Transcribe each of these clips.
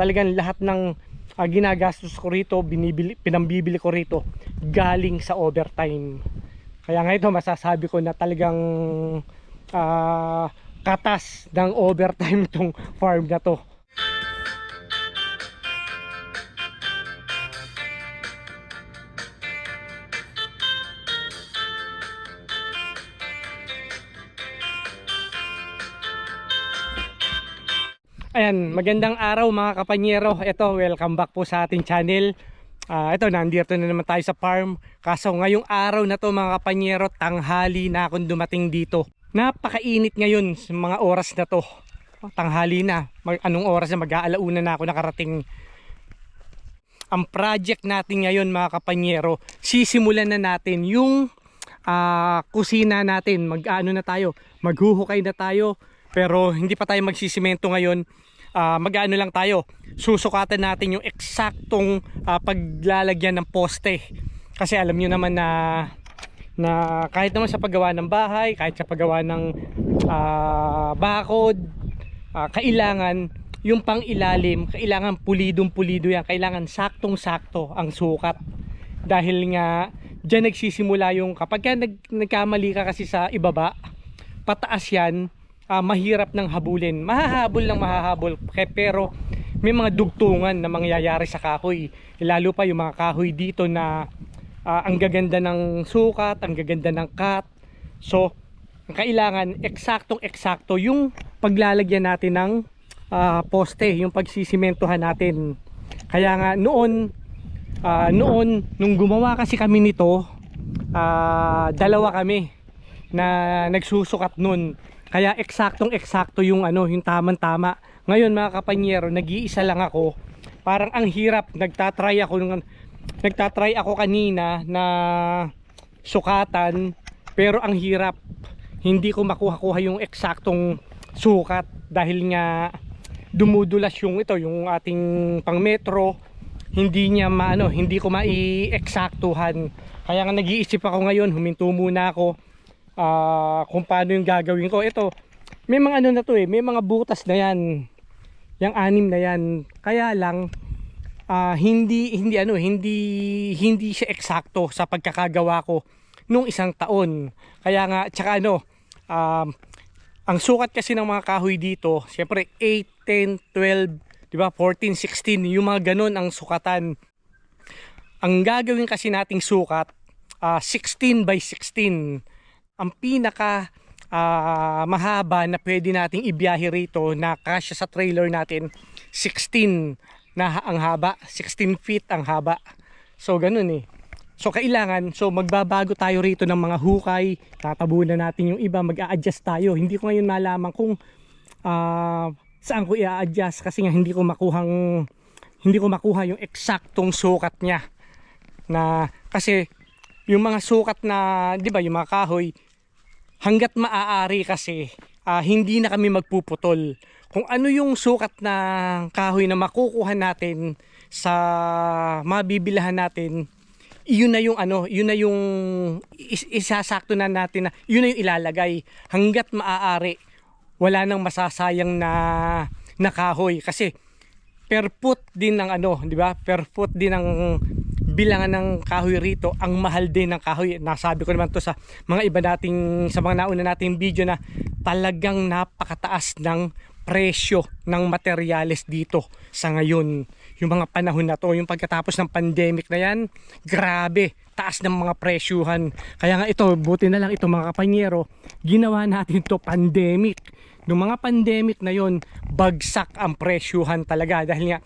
talagang lahat ng ginagastos ko rito, pinambibili ko rito galing sa overtime. Kaya nga ito masasabi ko na talagang katas ng overtime itong farm na to. Ayan, magandang araw mga kapanyero. Ito, welcome back po sa ating channel. Ito, nandito na naman tayo sa farm. Kaso ngayong araw na to mga kapanyero, tanghali na akong dumating dito. Napakainit ngayon sa mga oras na to. Tanghali na. Anong oras na mag-aalauna na ako nakarating. Ang project natin ngayon mga kapanyero, sisimulan na natin yung kusina natin. Mag-ano na tayo, maghuhukay na tayo. Pero hindi pa tayo magsisimento ngayon. Mag-ano lang tayo, susukatan natin yung eksaktong paglalagyan ng poste. Kasi alam nyo naman na kahit naman sa paggawa ng bahay, kahit sa paggawa ng bakod, kailangan yung pang ilalim, kailangan pulidong pulido yan. Kailangan saktong sakto ang sukat. Dahil nga dyan nagsisimula yung kapag nagkamali ka kasi sa ibaba, pataas yan, mahirap nang habulin. Mahahabol lang mahahabol, pero may mga dugtungan na mangyayari sa kahoy. Lalo pa yung mga kahoy dito na ang gaganda ng sukat, ang gaganda ng cut. So kailangan eksaktong-eksakto yung paglalagyan natin ng poste, yung pagsisimentohan natin. Kaya nga noon nung gumawa kasi kami nito, dalawa kami na nagsusukat nun. Kaya eksaktong-eksakto yung yung tamang-tama. Ngayon mga kapanyero, nag-iisa lang ako. Parang ang hirap. Nagtatry ako kanina na sukatan, pero ang hirap. Hindi ko makuha-kuha yung eksaktong sukat dahil nga dumudulas yung ating pangmetro. Hindi ko mai-eksaktuhan. Kaya nga nag-iisip ako ngayon, huminto muna ako. Kung paano yung gagawin ko. Ito, may mga na to may mga butas na yan, yung 6 na yan. Kaya lang hindi siya eksakto sa pagkakagawa ko nung isang taon. Kaya nga tsaka ang sukat kasi ng mga kahoy dito, siyempre 8, 10, 12, di ba, 14, 16, yung mga ganun ang sukatan. Ang gagawin kasi nating sukat 16 by 16. Ang pinaka mahaba na pwede nating ibiyahe rito na kasya sa trailer natin, 16 na ang haba, 16 feet ang haba. So ganun So kailangan, magbabago tayo rito ng mga hukay, tatabunan natin yung iba, mag-a-adjust tayo. Hindi ko ngayon malaman kung saan ko i-a-adjust kasi nga hindi ko makuha yung eksaktong sukat niya. Kasi yung mga sukat na, di ba, yung mga kahoy, hanggat maaari kasi hindi na kami magpuputol. Kung ano yung sukat ng kahoy na makukuha natin sa mabibilahan natin, yun na yung isasakto na natin, na yun na yung ilalagay. Hanggat maaari, wala nang masasayang na kahoy kasi per foot din ng di ba? Per foot din ng bilangan ng kahoy rito, ang mahal din ng kahoy. Nasabi ko naman to sa mga nauna nating video na talagang napakataas ng presyo ng materyales dito sa ngayon. Yung mga panahon na to, yung pagkatapos ng pandemic na yan, grabe, taas ng mga presyuhan. Kaya nga ito, buti na lang ito mga kapanyero, ginawa natin to pandemic. Nung mga pandemic na yon, bagsak ang presyuhan talaga dahil nga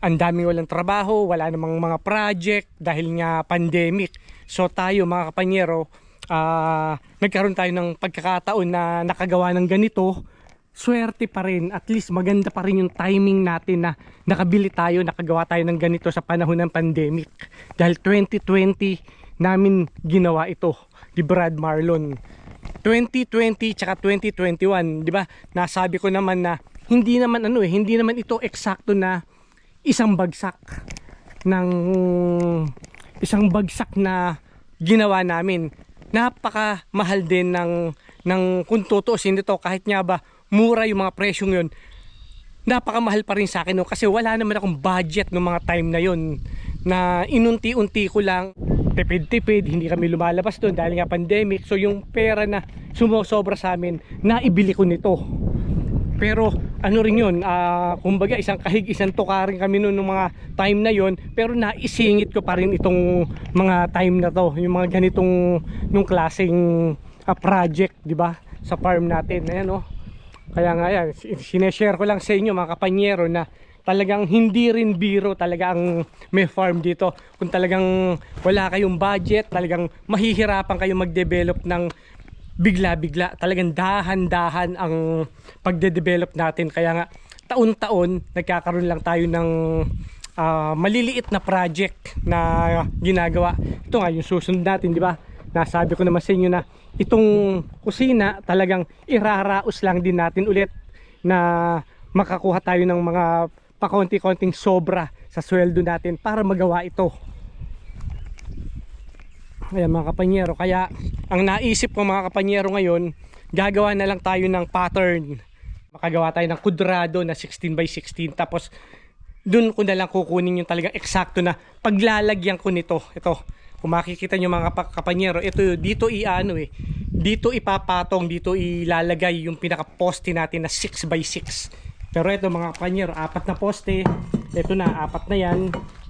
ang daming walang trabaho, wala namang mga project dahil nga pandemic. So tayo mga kapanyero, nagkaroon tayo ng pagkakataon na nakagawa ng ganito. Swerte pa rin, at least maganda pa rin yung timing natin na nakagawa tayo ng ganito sa panahon ng pandemic. Dahil 2020 namin ginawa ito, di Brad Marlon. 2020 tsaka 2021, di ba? Nasabi ko naman na hindi naman ito eksakto na isang bagsak na ginawa namin. Napakamahal din ng kung tutuusin dito, kahit nga ba mura yung mga presyong yun, napakamahal pa rin sa akin no, kasi wala naman akong budget ng mga time na yon, na inunti-unti ko lang, tipid-tipid, hindi kami lumalabas doon dahil nga pandemic. So yung pera na sumosobra sa amin, naibili ko nito. Pero ano rin yun, kumbaga isang kahig, isang tukarin kami noon ng mga time na yon, pero naisingit ko pa rin itong mga time na to, yung mga ganitong nung klaseng project, di ba, sa farm natin. Ayan, oh. Kaya nga yan, sineshare ko lang sa inyo mga kapanyero na talagang hindi rin biro talaga ang may farm dito. Kung talagang wala kayong budget, talagang mahihirapan kayo mag-develop ng bigla-bigla. Talagang dahan-dahan ang pagde-develop natin. Kaya nga taon-taon nagkakaroon lang tayo ng maliliit na project na ginagawa. Ito nga yung susunod natin, di ba? Nasabi ko naman sa inyo na itong kusina talagang iraraos lang din natin ulit na makakuha tayo ng mga pakonti-konting sobra sa sweldo natin para magawa ito. Ayan mga kapanyero, kaya ang naisip ko mga kapanyero ngayon, gagawa na lang tayo ng pattern. Makagawa tayo ng kudrado na 16 by 16, tapos dun ko na lang kukunin yung talagang eksakto na paglalagyan ko nito. Ito, kung makikita nyo mga kapanyero, ito dito dito ipapatong, dito ilalagay yung pinaka poste natin na 6 by 6. Pero ito mga kapanyero, 4 na poste. Ito na, 4 na yan.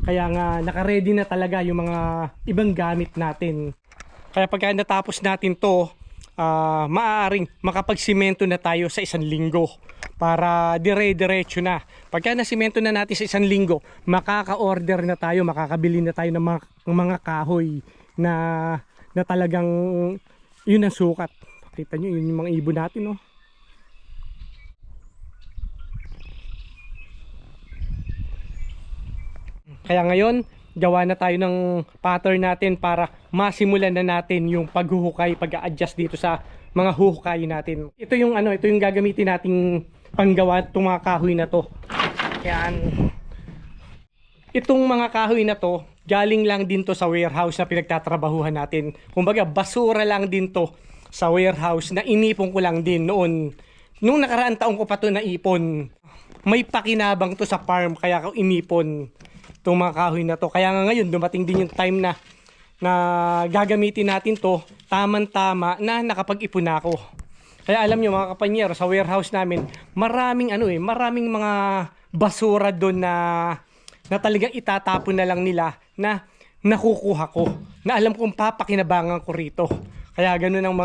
Kaya nga naka-ready na talaga yung mga ibang gamit natin. Kaya pagka natapos natin to, maaaring makapagsimento na tayo sa 1 linggo. Para dire-diretso na. Pagka nasimento na natin sa 1 linggo, makaka-order na tayo, makakabili na tayo ng mga kahoy na talagang yun ang sukat. Pakita nyo, yun yung mga ibon natin, no? Kaya ngayon, gawa na tayo ng pattern natin para masimulan na natin yung paghuhukay, pag-a-adjust dito sa mga huhukay natin. Ito yung ito yung gagamitin nating panggawa itong mga kahoy na to. Yan. Itong mga kahoy na to, galing lang din to sa warehouse na pinagtatrabahuhan natin. Kumbaga, basura lang din to sa warehouse na inipon ko lang din noon. Nung nakaraang taong ko pa to naipon. May pakinabang to sa farm kaya ko inipon itong mga kahoy na to. Kaya nga ngayon dumating din yung time na gagamitin natin to, tamang-tama na nakapag-ipon na ako. Kaya alam nyo mga kapanyero, sa warehouse namin, maraming maraming mga basura doon na talagang itatapon na lang nila na nakukuha ko. Na alam kong papakinabangan ko rito. Kaya ganun ang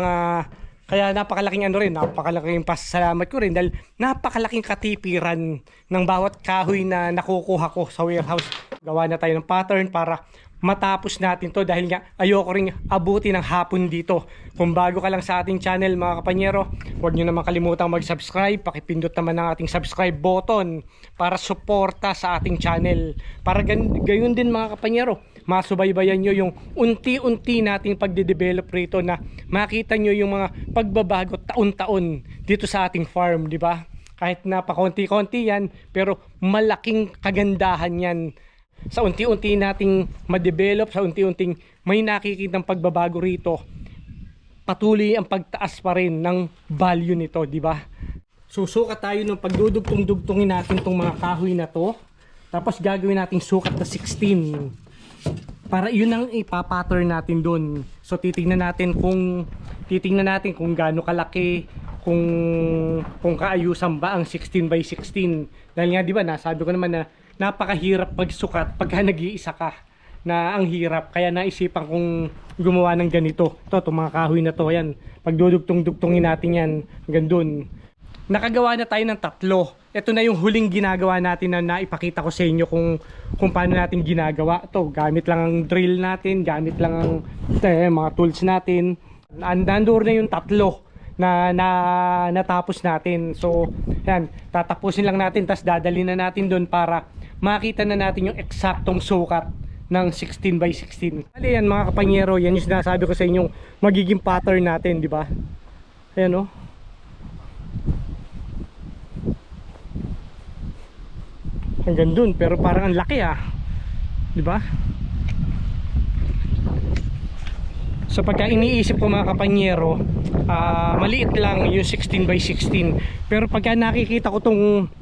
kaya napakalaking napakalaking pasasalamat ko rin dahil napakalaking katipiran ng bawat kahoy na nakukuha ko sa warehouse. Gawa na tayo ng pattern para matapos natin to dahil nga ayoko rin abuti ng hapon dito. Kung bago ka lang sa ating channel mga kapanyero, huwag nyo naman kalimutang mag-subscribe. Pakipindot naman ang ating subscribe button para suporta sa ating channel. Para gayon din mga kapanyero, masubaybayan nyo yung unti-unti nating pagde-develop rito na makita nyo yung mga pagbabago taon-taon dito sa ating farm, di ba? Kahit na pakonti-konti yan, pero malaking kagandahan yan. Sa unti-unti nating ma-develop, sa unti-unting may nakikitang pagbabago rito, patuloy ang pagtaas pa rin ng value nito, di ba? Susukat tayo ng pagdudugtong-dugtongin natin tong mga kahoy na to. Tapos gagawin nating sukat na 16. Para yun ang ipapattern natin doon. So titingnan natin kung gaano kalaki, kung kaayusan ba ang 16 by 16. Dahil nga di ba, nasabi ko naman na napakahirap magsukat pagka nag-iisa ka, na ang hirap. Kaya naisipan kong gumawa ng ganito. Itong mga kahoy na to, yan. Pagdudugtong-dugtongin natin yan hanggang dun. Nakagawa na tayo ng 3. Ito na yung huling ginagawa natin na naipakita ko sa inyo kung paano natin ginagawa. Ito, gamit lang ang drill natin, gamit lang ang mga tools natin. Nandoon na yung 3 na natapos natin. So, yan, tatapusin lang natin, tas dadalhin na natin doon para makita na natin yung eksaktong sukat ng 16 by 16. Bali yan mga kapanyero, yan yung sinasabi ko sa inyong magiging pattern natin, di ba? Ayan, oh. Hanggang dun, pero parang ang laki di ba? So pagka iniisip ko mga kapanyero, maliit lang yung 16 by 16. Pero pagka nakikita ko tong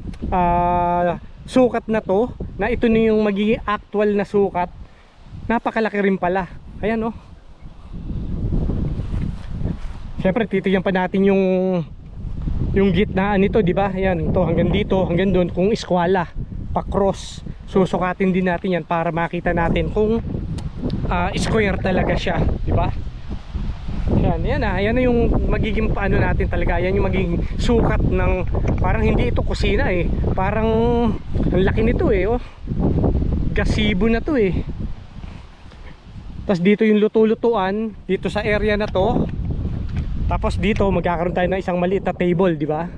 sukat na to, na ito na yung magiging actual na sukat, napakalaki rin pala. Ayan oh. Siyempre titignan pa natin yung gitnaan nito, di ba? Ayan, to hanggang dito, hanggang doon kung iskwala, pa-cross. Susukatin din natin yan para makita natin kung square talaga siya, di ba? Yan na yung magiging paano natin talaga. Yan yung magiging sukat ng, parang hindi ito kusina eh. Parang ang laki nito eh, oh. Gazebo na to eh. Tapos dito yung luto-lutuan dito sa area na to. Tapos dito magkakaroon tayo ng isang maliit na table, di ba?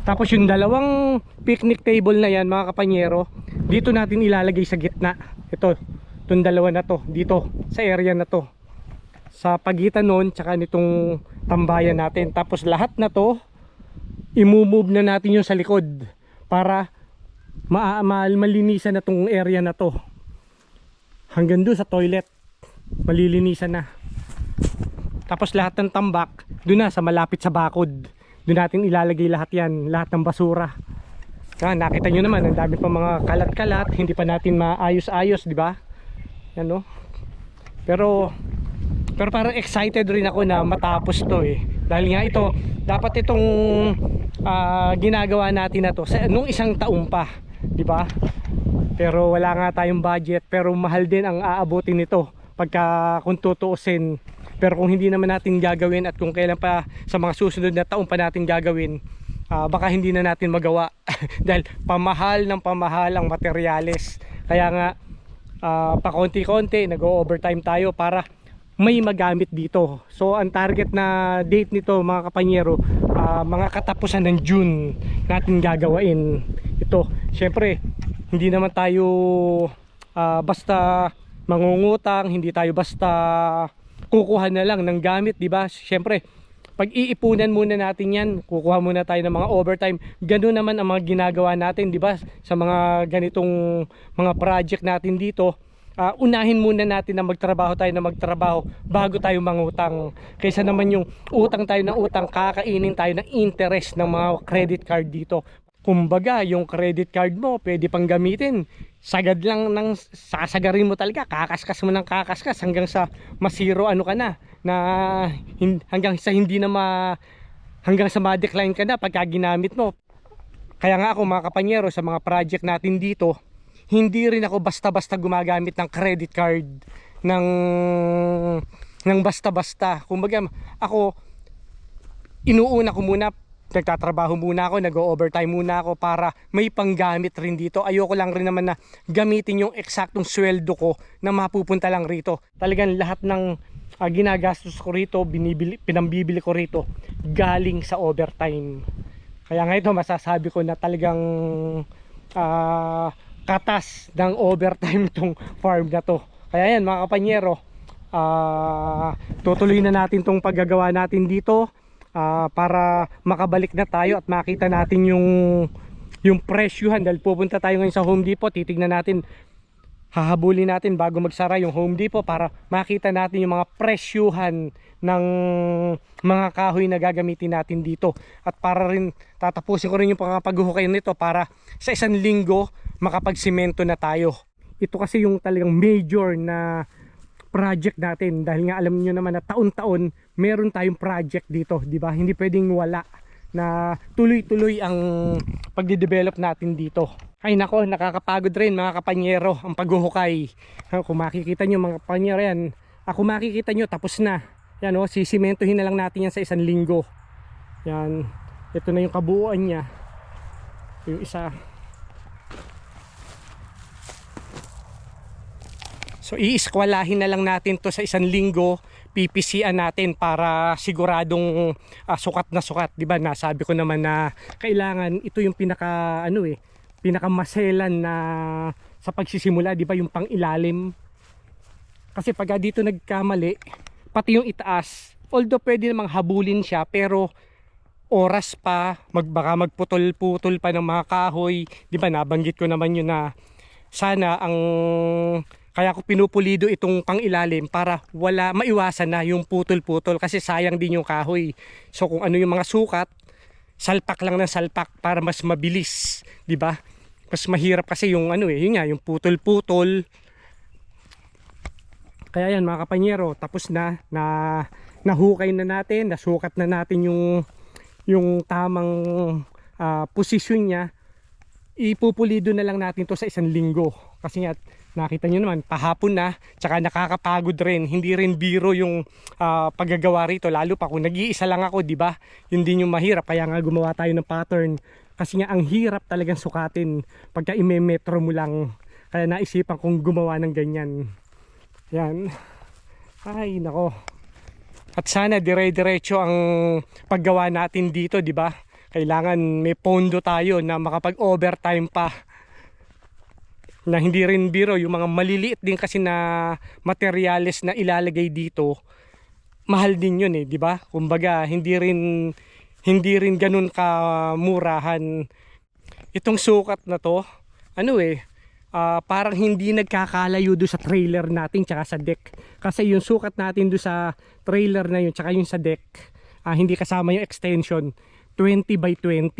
Tapos yung dalawang picnic table na yan, mga kapanyero, dito natin ilalagay sa gitna. Ito, itong dalawa na to, dito sa area na to, sa pagitan nun tsaka nitong tambayan natin. Tapos lahat na to i-move na natin yung sa likod para malinisan na tong area na to. Hanggang doon sa toilet malilinisan na. Tapos lahat ng tambak doon na sa malapit sa bakod, doon natin ilalagay lahat yan, lahat ng basura. Nakita nyo naman, ang dami pa mga kalat-kalat, hindi pa natin maayos-ayos, di ba? Yan no? Pero parang excited rin ako na matapos to eh. Dahil nga ito, dapat itong ginagawa natin na to nung isang taon pa, di ba? Pero wala nga tayong budget, pero mahal din ang aabutin nito pagka kung tutuusin. Pero kung hindi naman natin gagawin at kung kailan pa sa mga susunod na taon pa natin gagawin, baka hindi na natin magawa dahil pamahal ng pamahal ang materyales. Kaya nga pa konti-konti nag-overtime tayo para may magamit dito. So ang target na date nito, mga kapanyero, mga katapusan ng June natin gagawain ito. Syempre hindi naman tayo basta mangungutang, hindi tayo basta kukuha na lang ng gamit, di ba? Syempre pag-iipunan muna natin yan, kukuha muna tayo ng mga overtime. Ganoon naman ang mga ginagawa natin, di ba? Sa mga ganitong mga project natin dito, unahin muna natin na magtrabaho bago tayo mangutang. Kaysa naman yung utang tayo ng utang, kakainin tayo ng interest ng mga credit card dito. Kumbaga yung credit card mo pwede pang gamitin, sagad lang ng sasagarin mo talaga, kakaskas mo ng kakaskas hanggang sa masiro ano ka na hanggang sa hindi na hanggang sa ma-decline ka na pagka ginamit mo. Kaya nga ako, mga kapanyero, sa mga project natin dito, hindi rin ako basta-basta gumagamit ng credit card ng basta-basta. Kumbaga ako, inuuna ko muna, nagtatrabaho muna ako, nag-overtime muna ako para may panggamit rin dito. Ayoko lang rin naman na gamitin yung eksaktong sweldo ko na mapupunta lang rito. Talagang lahat ng ginagastos ko rito, pinambibili ko rito, galing sa overtime. Kaya nga ito, masasabi ko na talagang katas ng overtime itong farm na to. Kaya yan, mga kapanyero, tutuloy na natin itong paggagawa natin dito. Para makabalik na tayo at makita natin yung presyuhan, dahil pupunta tayo ngayon sa Home Depot. Titignan natin, hahabulin natin bago magsara yung Home Depot para makita natin yung mga presyuhan ng mga kahoy na gagamitin natin dito. At para rin tatapusin ko rin yung paghuhukay nito para sa isang linggo makapagsimento na tayo. Ito kasi yung talagang major na project natin, dahil nga alam niyo naman na taon-taon meron tayong project dito, di ba? Hindi pwedeng wala, na tuloy-tuloy ang pagde-develop natin dito. Ay nako, nakakapagod rin, mga kapanyero, ang paghuhukay. Kung makikita niyo, mga kapanyero, yan, ako makikita niyo tapos na. Yan oh, sisimentohin na lang natin yan sa isang linggo. Yan, ito na yung kabuuan niya. Yung isa. So iiskwalahin na lang natin to sa isang linggo, PPC-an natin para siguradong sukat na sukat, 'di ba? Nasabi ko naman na kailangan ito yung pinakamaselan na sa pagsisimula, 'di ba? Yung pangilalim. Kasi pag dito nagkamali, pati yung itaas, although pwede namang habulin siya, pero oras pa, baka magputol-putol pa ng mga kahoy, 'di ba? Nabanggit ko naman yun na sana kaya ko pinupulido itong pangilalim para maiwasan na yung putol-putol, kasi sayang din yung kahoy. So kung ano yung mga sukat, salpak lang ng salpak para mas mabilis, 'di ba? Mas mahirap kasi yung ano yun nga, yung putol-putol. Kaya yan mga kapanyero, tapos nahukay na natin, nasukat na natin yung tamang posisyon niya. Ipupulido na lang natin to sa 1 linggo kasi nga nakita nyo naman pahapon na, tsaka nakakapagod rin, hindi rin biro yung paggagawa rito, lalo pa kung nag-iisa lang ako, di ba? Yun din yung mahirap, kaya nga gumawa tayo ng pattern kasi nga ang hirap talagang sukatin pagka imemetro mo lang, kaya naisipan kong gumawa ng ganyan. Yan, ay nako, at sana dire-diretso ang paggawa natin dito, di ba? Kailangan may pondo tayo na makapag-overtime pa. Na hindi rin biro, yung mga maliliit din kasi na materyales na ilalagay dito, mahal din yun di ba? Kumbaga, hindi rin ganun kamurahan. Itong sukat na to, parang hindi nagkakalayo do sa trailer natin tsaka sa deck. Kasi yung sukat natin do sa trailer na yun tsaka yung sa deck, hindi kasama yung extension. 20 by 20,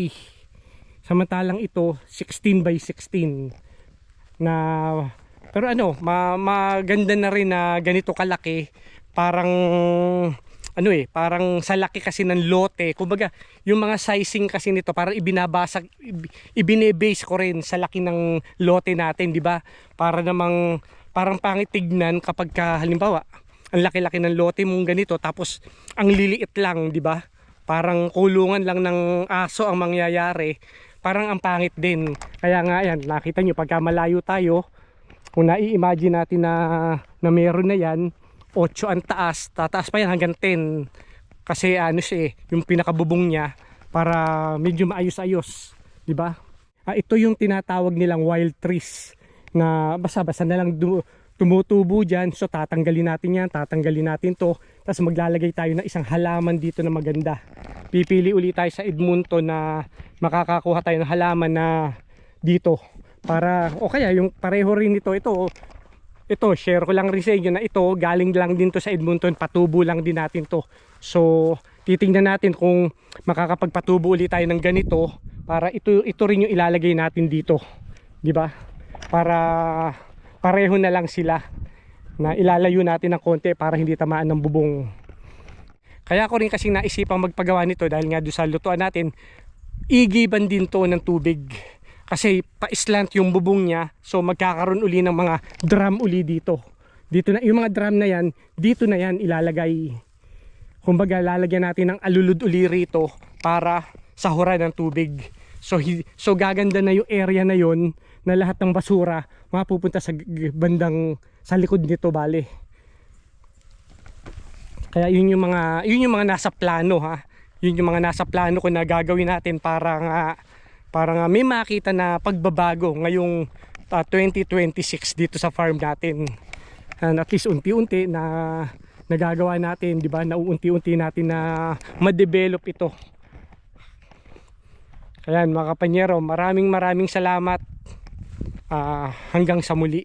samantalang ito 16 by 16 na, pero maganda na rin na ganito kalaki, parang parang sa laki kasi ng lote, kumbaga yung mga sizing kasi nito parang ibinebase ko rin sa laki ng lote natin, di ba? Parang pangit tignan kapag halimbawa ang laki-laki ng lote mong ganito tapos ang liliit lang, di ba? Parang kulungan lang ng aso ang mangyayari, parang ang pangit din. Kaya nga yan, nakita nyo pagka malayo tayo, kung nai-imagine natin na meron na yan, 8 ang taas, tataas pa yan hanggang 10 kasi yung pinakabubong niya para medyo maayos-ayos, di ba? Ito yung tinatawag nilang wild trees na basa-basa na lang tumutubo dyan. So tatanggalin natin yan, tatanggalin natin to, tapos maglalagay tayo ng isang halaman dito na maganda. Pipili ulit tayo sa Edmonton na makakakuha tayo ng halaman na dito, para o kaya yung pareho rin ito share ko lang rin sa inyo na ito galing lang din to sa Edmonton, patubo lang din natin to. So titingnan natin kung makakapagpatubo ulit tayo ng ganito para ito rin yung ilalagay natin dito, di ba? Para pareho na lang sila, na ilalayo natin ng konti para hindi tamaan ng bubong. Kaya ko rin kasi naisipang magpagawa nito dahil nga doon sa lutuan natin, igiban din to ng tubig. Kasi pa-slant yung bubong niya, so magkakaroon uli ng mga drum uli dito. Dito na yung mga drum na yan, dito na yan ilalagay. Kumbaga lalagyan natin ng alulod uli rito para sahuran ng tubig. So gaganda na yung area na yon, na lahat ng basura mapupunta sa bandang sa likod nito bale. Kaya yun yung mga nasa plano Yun yung mga nasa plano ko na gagawin natin para nga may makita na pagbabago ngayong 2026 dito sa farm natin. And at least unti-unti na nagagawa natin, di ba? Nauunti-unti natin na ma-develop ito. Ayan mga kapanyero, maraming salamat. Hanggang sa muli.